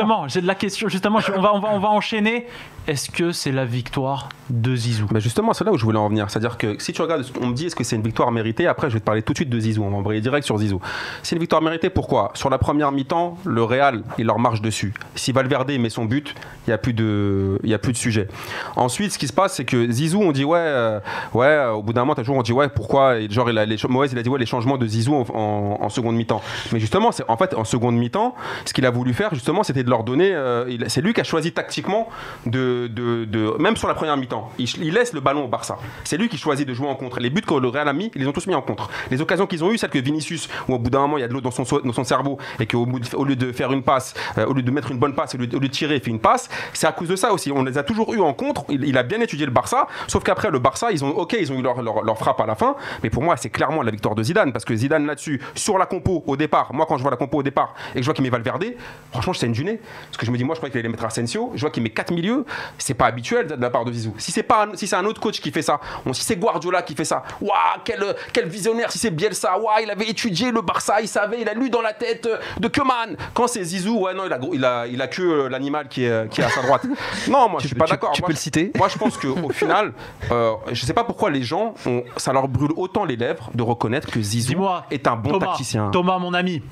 justement, j'ai de la question. Justement, on va enchaîner. Est-ce que c'est la victoire de Zizou? Bah justement, c'est là où je voulais en venir. C'est-à-dire que si tu regardes, on me dit est-ce que c'est une victoire méritée? Après, je vais te parler tout de suite de Zizou. On va embrayer direct sur Zizou. C'est une victoire méritée. Pourquoi? Sur la première mi-temps, le Real, il leur marche dessus. Si Valverde met son but, il n'y a plus de sujet. Ensuite, ce qui se passe, c'est que Zizou, on dit au bout d'un moment, on dit pourquoi? Et genre, Moïse, il a dit les changements de Zizou en seconde mi-temps. Mais justement, en fait, en seconde mi-temps, ce qu'il a voulu faire, justement, c'était de leur donner. C'est lui qui a choisi tactiquement même sur la première mi-temps, il laisse le ballon au Barça. C'est lui qui choisit de jouer en contre. Les buts que le Real a mis, ils les ont tous mis en contre. Les occasions qu'ils ont eues, celles que Vinicius, où au bout d'un moment il y a de l'eau dans son cerveau et qu'au lieu de faire une passe, au lieu de mettre une bonne passe, au lieu de tirer, il fait une passe. C'est à cause de ça aussi. On les a toujours eu en contre. Il a bien étudié le Barça, sauf qu'après le Barça, ils ont eu leur frappe à la fin. Mais pour moi, c'est clairement la victoire de Zidane, parce que Zidane là-dessus, sur la compo au départ, moi quand je vois la compo au départ et que je vois qu'il met Valverde, franchement, c'est une junée. Parce que je me dis, moi je croyais qu'il allait mettre Asensio, je vois qu'il met 4 milieux. C'est pas habituel de la part de Zizou. Si c'est un autre coach qui fait ça, si c'est Guardiola qui fait ça, quel visionnaire. Si c'est Bielsa, il avait étudié le Barça, il savait, il a lu dans la tête de Koeman. Quand c'est Zizou, il a que l'animal qui est à sa droite. Non, moi je suis pas d'accord. Tu peux le citer. Moi je pense qu'au final, je sais pas pourquoi les gens, ça leur brûle autant les lèvres de reconnaître que Zizou est un bon tacticien. Thomas, mon ami.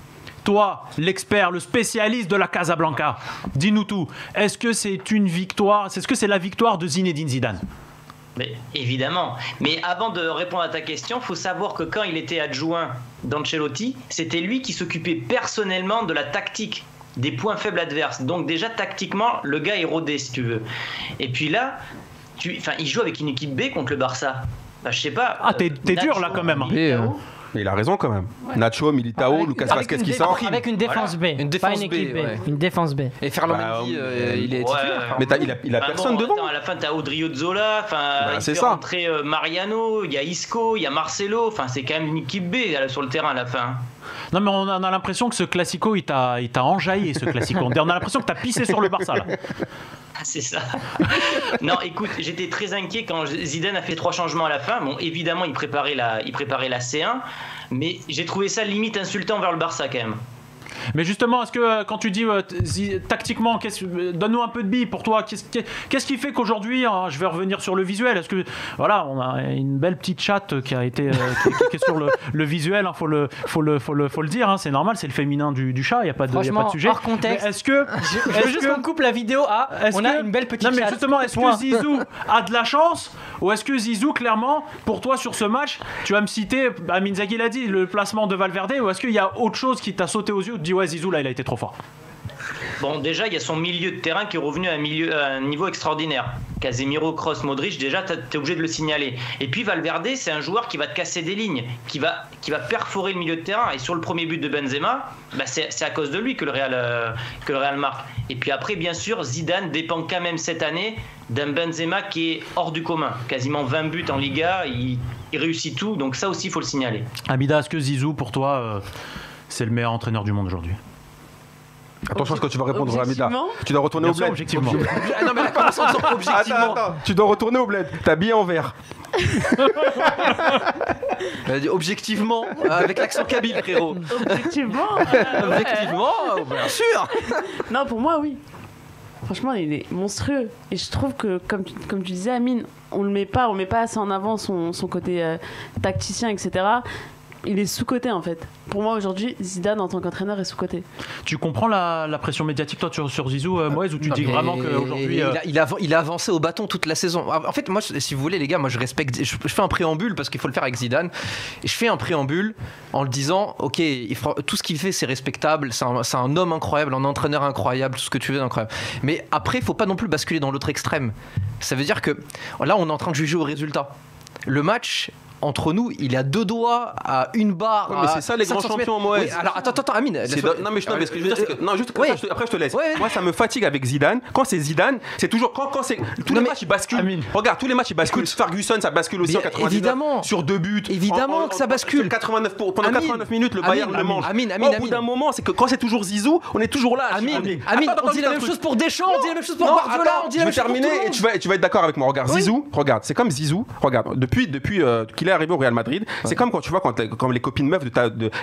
Toi, l'expert, le spécialiste de la Casablanca, dis-nous tout. Est-ce que c'est une victoire? Est-ce que c'est la victoire de Zinedine Zidane? Mais évidemment. Mais avant de répondre à ta question, il faut savoir que quand il était adjoint d'Ancelotti, c'était lui qui s'occupait personnellement de la tactique, des points faibles adverses. Donc déjà, tactiquement, le gars est rodé, si tu veux. Et puis là, il joue avec une équipe B contre le Barça. Je sais pas. Ah, t'es dur là quand même. Mais il a raison quand même. Ouais. Nacho, Militao, Lucas Vazquez qui sort. Avec une défense B. Une défense B. Une défense B. Et Ferland Mendy, il est titulaire. Mais il a personne devant. Attends, à la fin, t'as Odriozola, il fait rentrer Mariano, il y a Isco, il y a Marcelo. C'est quand même une équipe B sur le terrain à la fin. Non, mais on a l'impression que ce Classico, il t'a enjaillé, ce Classico. On a l'impression que t'as pissé sur le Barça, là. C'est ça. Non, écoute, j'étais très inquiet quand Zidane a fait 3 changements à la fin. Bon, évidemment, il préparait la C1, mais j'ai trouvé ça limite insultant vers le Barça quand même. Mais justement, est-ce que quand tu dis tactiquement, donne-nous un peu de billes pour toi, qu'est-ce qui fait qu'aujourd'hui, je vais revenir sur le visuel, est-ce que on a une belle petite chatte qui a été qui est sur le visuel, faut le dire, c'est normal, c'est le féminin du chat, il y a pas de sujet. Hors contexte. Est-ce que je veux juste qu'on coupe la vidéo on a une belle petite chatte. Non mais justement, est-ce que Zizou a de la chance, ou est-ce que Zizou, clairement, pour toi sur ce match, tu vas me citer, Amin Zaghi l'a dit, le placement de Valverde, ou est-ce qu'il y a autre chose qui t'a sauté aux yeux? Tu dis Zizou là il a été trop fort. Bon, déjà il y a son milieu de terrain qui est revenu à un niveau extraordinaire. Casemiro, Kroos, Modric, déjà t'es obligé de le signaler. Et puis Valverde, c'est un joueur qui va te casser des lignes, qui va perforer le milieu de terrain. Et sur le premier but de Benzema, c'est à cause de lui que le Real marque. Et puis après, bien sûr, Zidane dépend quand même cette année d'un Benzema qui est hors du commun. Quasiment 20 buts en Liga, il réussit tout, donc ça aussi il faut le signaler. Amida, est-ce que Zizou pour toi c'est le meilleur entraîneur du monde aujourd'hui? Attention à ce que tu vas répondre, Amida. Tu dois retourner au bled. Objectivement. Non, mais là, comment ça, objectivement? Attends. Tu dois retourner au bled. T'as habillé en vert. Objectivement, avec l'accent kabyle, frérot. Objectivement. Bien sûr. Non, pour moi, oui. Franchement, il est monstrueux. Et je trouve que, comme tu disais, Amine, on met pas assez en avant son côté tacticien, etc. Il est sous-coté en fait. Pour moi aujourd'hui, Zidane en tant qu'entraîneur est sous-coté. Tu comprends la pression médiatique toi sur Zizou, Moïse, ou tu dis vraiment qu'aujourd'hui... Il a avancé au bâton toute la saison. En fait, moi, si vous voulez les gars, moi je respecte... Je fais un préambule parce qu'il faut le faire avec Zidane. Et je fais un préambule en le disant, ok, tout ce qu'il fait c'est respectable, c'est un homme incroyable, un entraîneur incroyable, tout ce que tu veux d'incroyable. Mais après, il faut pas non plus basculer dans l'autre extrême. Ça veut dire que là, on est en train de juger au résultat. Le match... Entre nous, il a 2 doigts à une barre. Ouais, mais c'est ça les grands champions, moi. Oui, alors attends, Amine. Non, mais ce que je veux dire, c'est que. Non, juste après, je te laisse. Moi, ça me fatigue avec Zidane. Quand c'est Zidane, c'est toujours. Quand c'est. Tous les matchs, ils basculent. Amine. Regarde, tous les matchs, ils basculent. Ferguson, ça bascule aussi en 99. Évidemment. Sur 2 buts. Évidemment que ça bascule. Pendant 89 minutes, le Bayern le mange. Au bout d'un moment, c'est que quand c'est toujours Zizou, on est toujours là. Amine, on dit la même chose pour Deschamps, on dit la même chose pour Guardiola, on dit la même chose pour tout le monde. Je vais terminer et tu vas être d'accord avec moi. Regarde, Zizou, regarde, c'est comme Zizou. Regarde, depuis qu'il est est arrivé au Real Madrid, c'est comme quand tu vois quand les copines meufs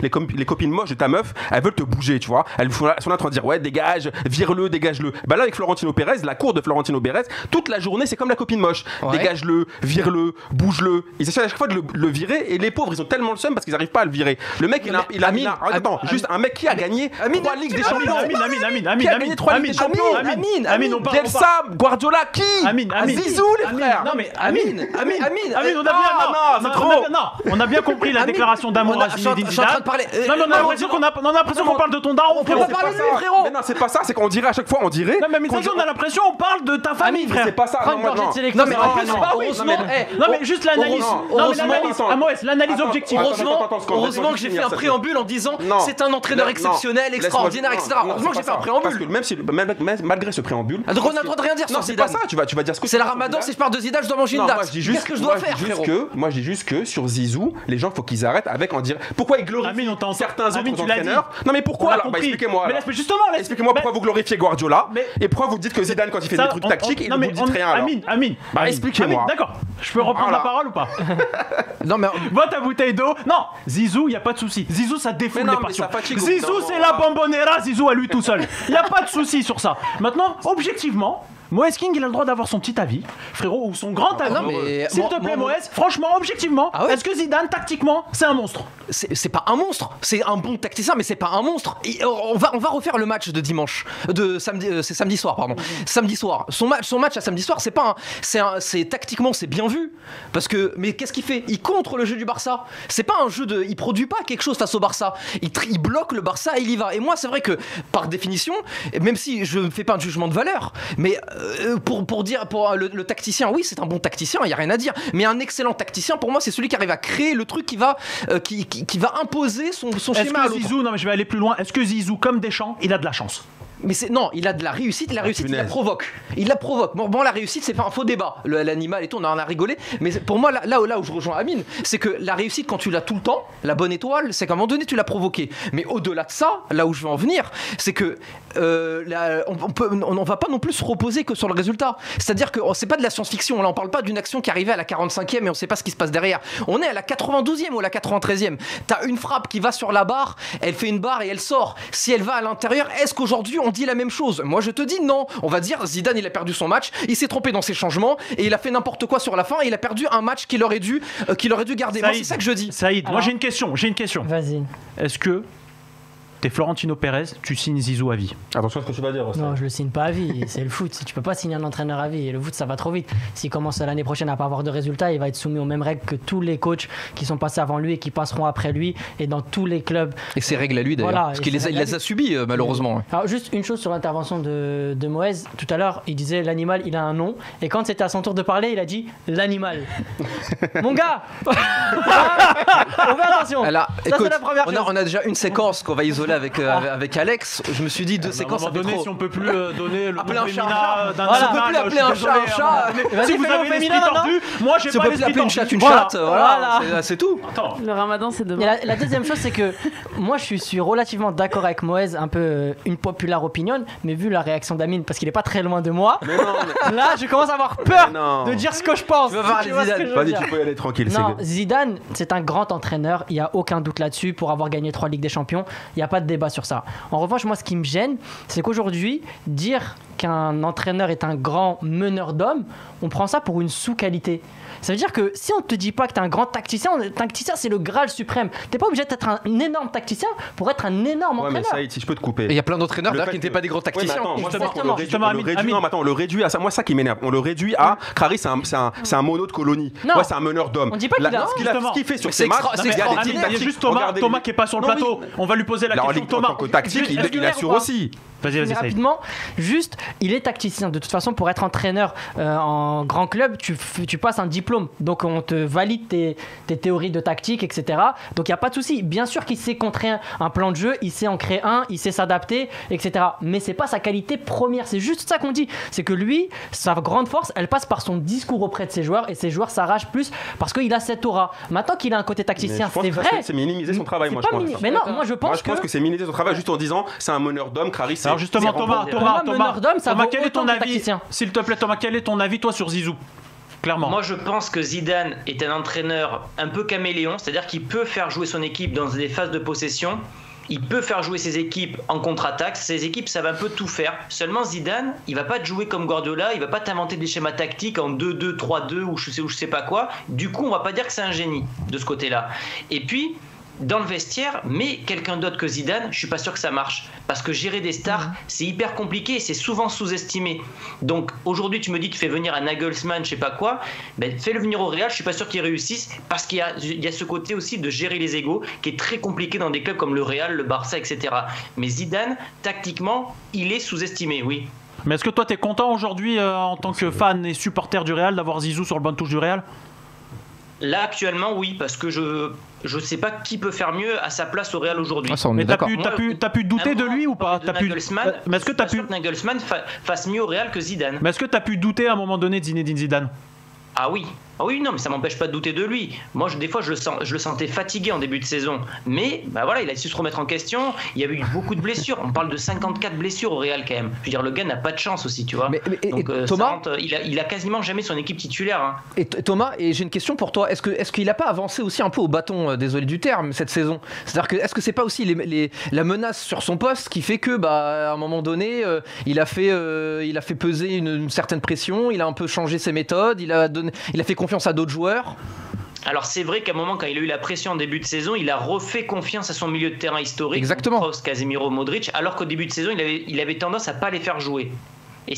les copines moches de ta meuf, elles veulent te bouger, tu vois. Elles sont là en train de dire ouais, dégage, vire-le, dégage-le. Bah là avec Florentino Pérez, la cour de Florentino Pérez, toute la journée c'est comme la copine moche. Dégage-le, vire-le, bouge-le. Ils essaient à chaque fois de le virer et les pauvres ils ont tellement le seum parce qu'ils n'arrivent pas à le virer. Le mec juste un mec qui a gagné 3 Ligues des Champions. Amine, on parle. Bielsa, Guardiola, qui Zizou les frères. Non mais Amine, on a bien compris la déclaration d'amour à Zinedine Zidane. Non mais on a l'impression qu'on parle de ton daron, frérot. Mais non, c'est pas ça, c'est qu'on dirait à chaque fois, on dirait. Non mais on a l'impression on parle de ta famille, frère. C'est pas ça. Non mais juste l'analyse. Non mais l'analyse objective. Heureusement que j'ai fait un préambule en disant c'est un entraîneur exceptionnel, extraordinaire, etc. Heureusement que j'ai fait un préambule. Parce que malgré ce préambule. Donc on a le droit de rien dire sur Zidane. Non, c'est pas ça. Tu vas dire ce que c'est le Ramadan. Si je parle de Zidane, je dois manger une date. Qu'est-ce que je dois faire, frérot? Moi, je dis juste que sur Zizou, les gens, faut qu'ils arrêtent avec en dire. Pourquoi ils glorifient certains autres entraîneurs? Non, mais pourquoi alors? Expliquez-moi. Expliquez-moi pourquoi vous glorifiez Guardiola et pourquoi vous dites que Zidane, quand il fait des trucs tactiques, il ne vous dit rien. Amine. Expliquez-moi. D'accord. Je peux reprendre la parole ou pas? Non, mais. Bois ta bouteille d'eau. Non, Zizou, il n'y a pas de souci. Zizou, ça défoule les passions. Zizou, c'est la bombonera. Zizou à lui tout seul. Il n'y a pas de souci sur ça. Maintenant, objectivement. Moez King, il a le droit d'avoir son petit avis, frérot, ou son grand avis. S'il te plaît, Moez, franchement, objectivement, est-ce que Zidane, tactiquement, c'est un monstre? C'est pas un monstre, c'est un bon tacticien, mais c'est pas un monstre. On va refaire le match de dimanche, c'est samedi soir, pardon. Samedi soir. Son match à samedi soir, c'est tactiquement, c'est bien vu. Mais qu'est-ce qu'il fait? Il contre le jeu du Barça. C'est pas un jeu il produit pas quelque chose face au Barça. Il bloque le Barça et il y va. Et moi, c'est vrai que, par définition, même si je ne fais pas un jugement de valeur, mais pour le tacticien, oui, c'est un bon tacticien, il y a rien à dire. Mais un excellent tacticien, pour moi, c'est celui qui arrive à créer le truc qui va imposer son schéma à l'autre. Zizou, non mais je vais aller plus loin. Est-ce que Zizou, comme Deschamps, il a de la chance? Mais non, il a de la réussite, il la provoque. Il la provoque. Bon, la réussite, c'est pas un faux débat. L'animal et tout, on en a rigolé. Mais pour moi, là où je rejoins Amine, c'est que la réussite, quand tu l'as tout le temps, la bonne étoile, c'est qu'à un moment donné, tu l'as provoqué. Mais au-delà de ça, là où je veux en venir, c'est que on va pas non plus se reposer que sur le résultat. C'est-à-dire que c'est pas de la science-fiction. Là, on parle pas d'une action qui arrivait à la 45e et on sait pas ce qui se passe derrière. On est à la 92e ou à la 93e. T'as une frappe qui va sur la barre, elle fait une barre et elle sort. Si elle va à l'intérieur, est-ce qu'aujourd'hui, on dit la même chose? Moi je te dis non. On va dire Zidane, il a perdu son match, il s'est trompé dans ses changements et il a fait n'importe quoi sur la fin et il a perdu un match qu'il aurait dû garder. Moi c'est ça que je dis. Saïd, moi j'ai une question. Vas-y. Est-ce que t'es Florentino Pérez, tu signes Zizou à vie? Attention à ce que tu vas dire. Non, je le signe pas à vie. C'est le foot. Tu peux pas signer un entraîneur à vie. Et le foot, ça va trop vite. S'il commence l'année prochaine à pas avoir de résultats, il va être soumis aux mêmes règles que tous les coachs qui sont passés avant lui et qui passeront après lui et dans tous les clubs. Et ces règles à lui d'ailleurs. Parce qu'il les a subies malheureusement. Alors juste une chose sur l'intervention de Moez. Tout à l'heure, il disait l'animal, il a un nom. Et quand c'était à son tour de parler, il a dit l'animal. Mon gars, on fait attention. Alors, ça, c'est la première chose. On a déjà une séquence qu'on va isoler avec Alex. Je me suis dit deux séquences. À un moment donné, si on peut plus donner le appeler un chat d'un voilà, on peut plus appeler un chat un chat. Si vous avez l'esprit tordu, moi j'ai pas l'esprit tordu. Une chatte une chatte. Voilà, c'est tout. Le Ramadan, c'est demain. La deuxième chose, c'est que moi je suis relativement d'accord avec Moez, un peu une populaire opinion, mais vu la réaction d'Amine, parce qu'il est pas très loin de moi, là je commence à avoir peur de dire ce que je pense. Vas-y, tu peux y aller tranquille. Non, Zidane, c'est un grand entraîneur, il y a aucun doute là-dessus. Pour avoir gagné 3 Ligues des Champions, il n'y a pas de débat sur ça. En revanche, moi ce qui me gêne, c'est qu'aujourd'hui, dire qu'un entraîneur est un grand meneur d'hommes, on prend ça pour une sous-qualité. Ça veut dire que si on te dit pas que t'es un grand tacticien, c'est le Graal suprême. T'es pas obligé d'être un énorme tacticien pour être un énorme entraîneur. Ouais, mais ça, si je peux te couper. Il y a plein d'entraîneurs qui n'étaient pas des gros tacticiens. On le réduit à ça. Moi, ça qui m'énerve. On le réduit à Crary, c'est un mono de colonie. Ouais, c'est un meneur d'hommes. On dit pas qu'il a ce qu'il fait sur ses matchs. Il y a juste Thomas qui est pas sur le plateau. On va lui poser la question. Thomas, en tant que tactique, il assure aussi. Vas-y, rapidement, juste, il est tacticien. De toute façon, pour être entraîneur en grand club, tu passes un diplôme. Donc, on te valide tes théories de tactique, etc. Donc, il n'y a pas de souci. Bien sûr qu'il sait contrer un plan de jeu, il sait en créer un, il sait s'adapter, etc. Mais c'est pas sa qualité première. C'est juste ça qu'on dit. C'est que lui, sa grande force, elle passe par son discours auprès de ses joueurs et ses joueurs s'arrachent plus parce qu'il a cette aura. Maintenant qu'il a un côté tacticien, c'est vrai. C'est minimiser son travail, moi, je pense. Mais non, moi, je pense que c'est minimiser son travail juste en disant c'est un meneur d'hommes, Crary. Alors justement, Thomas, quel est ton avis? S'il te plaît, Thomas, quel est ton avis toi sur Zizou? clairement. Moi, je pense que Zidane est un entraîneur un peu caméléon, c'est-à-dire qu'il peut faire jouer son équipe dans des phases de possession. Il peut faire jouer ses équipes en contre-attaque. Ses équipes savent un peu tout faire. Seulement Zidane, il va pas te jouer comme Guardiola. Il va pas t'inventer des schémas tactiques en 2-2, 3-2 ou je sais pas quoi. Du coup, on va pas dire que c'est un génie de ce côté-là. Et puis, dans le vestiaire, mais quelqu'un d'autre que Zidane, je suis pas sûr que ça marche. Parce que gérer des stars, c'est hyper compliqué et c'est souvent sous-estimé. Donc aujourd'hui, tu me dis, tu fais venir un Nagelsmann, je sais pas quoi, ben, fais-le venir au Real, je suis pas sûr qu'il réussisse parce qu'il y a ce côté aussi de gérer les égos qui est très compliqué dans des clubs comme le Real, le Barça, etc. Mais Zidane, tactiquement, il est sous-estimé, oui. Mais est-ce que toi, tu es content aujourd'hui, en tant que fan et supporter du Real, d'avoir Zizou sur le banc de touche du Real ? Là, actuellement, oui, parce que je sais pas qui peut faire mieux à sa place au Real aujourd'hui. Ah, ça, on est Mais t'as d'accord. pu douter de lui ou pas ? Mais est-ce que t'as pu... que Nagelsmann fasse mieux au Real que Zidane. Mais est-ce que t'as pu douter à un moment donné de Zinedine Zidane ? Ah oui. Ah oui, non, mais ça m'empêche pas de douter de lui. Moi, des fois, je le sentais fatigué en début de saison. Mais bah voilà, il a su se remettre en question. Il y a eu beaucoup de blessures. On parle de 54 blessures au Real quand même. Je veux dire, le gars n'a pas de chance aussi, tu vois. Donc, Thomas, il a quasiment jamais son équipe titulaire. Hein. Et Thomas, et j'ai une question pour toi. Est-ce qu'il n'a pas avancé aussi un peu au bâton, désolé du terme, cette saison ? C'est-à-dire que est-ce que c'est pas aussi la menace sur son poste qui fait que, à un moment donné, il a fait peser une certaine pression, il a un peu changé ses méthodes, il a fait confiance à d'autres joueurs. Alors c'est vrai qu'à un moment, quand il a eu la pression en début de saison, il a refait confiance à son milieu de terrain historique, exactement, Kroos, Casemiro, Modric, alors qu'au début de saison, il avait tendance à pas les faire jouer. Et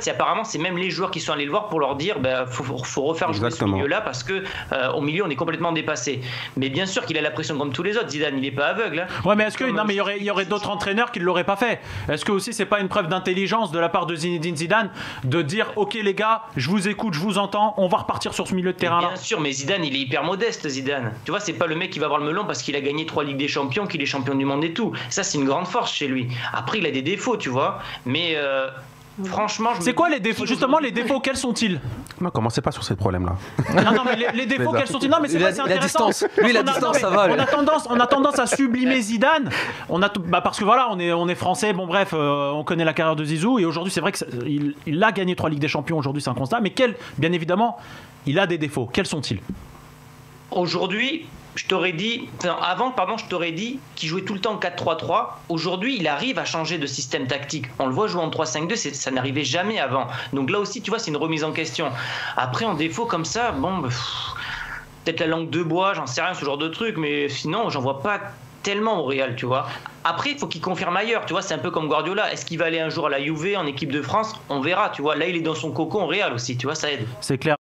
apparemment, c'est même les joueurs qui sont allés le voir pour leur dire faut refaire jouer ce milieu-là parce que au milieu, on est complètement dépassé. Mais bien sûr qu'il a la pression comme tous les autres. Zidane, il n'est pas aveugle. Hein. Ouais, mais est-ce que mais il y aurait d'autres entraîneurs qui ne l'auraient pas fait ? Est-ce que aussi c'est pas une preuve d'intelligence de la part de Zinedine Zidane de dire ok les gars, je vous écoute, je vous entends, on va repartir sur ce milieu de terrain-là ? Bien sûr, mais Zidane, il est hyper modeste, Zidane. Tu vois, c'est pas le mec qui va avoir le melon parce qu'il a gagné 3 Ligues des Champions, qu'il est champion du monde et tout. Ça, c'est une grande force chez lui. Après, il a des défauts, tu vois, mais franchement, c'est quoi les défauts ? Justement, les défauts, quels sont-ils ? Non, commencez pas sur ces problèmes-là. Non, mais les défauts, quels sont-ils ? Non, mais c'est vrai, c'est intéressant. La distance. Lui, la distance, ça va. On a tendance à sublimer Zidane. Parce que voilà, on est français. Bon, bref, on connaît la carrière de Zizou. Et aujourd'hui, c'est vrai qu'il a gagné 3 Ligues des Champions. Aujourd'hui, c'est un constat. Mais bien évidemment, il a des défauts. Quels sont-ils ? Aujourd'hui, je t'aurais dit qu'il jouait tout le temps en 4-3-3. Aujourd'hui, il arrive à changer de système tactique. On le voit jouer en 3-5-2, ça n'arrivait jamais avant. Donc là aussi, tu vois, c'est une remise en question. Après, en défaut comme ça, peut-être la langue de bois, j'en sais rien, ce genre de truc, mais sinon, j'en vois pas tellement au Real, tu vois. Après, il faut qu'il confirme ailleurs, tu vois, c'est un peu comme Guardiola. Est-ce qu'il va aller un jour à la Juve, en équipe de France ? On verra, tu vois. Là, il est dans son cocon au Real aussi, tu vois, ça aide. C'est clair.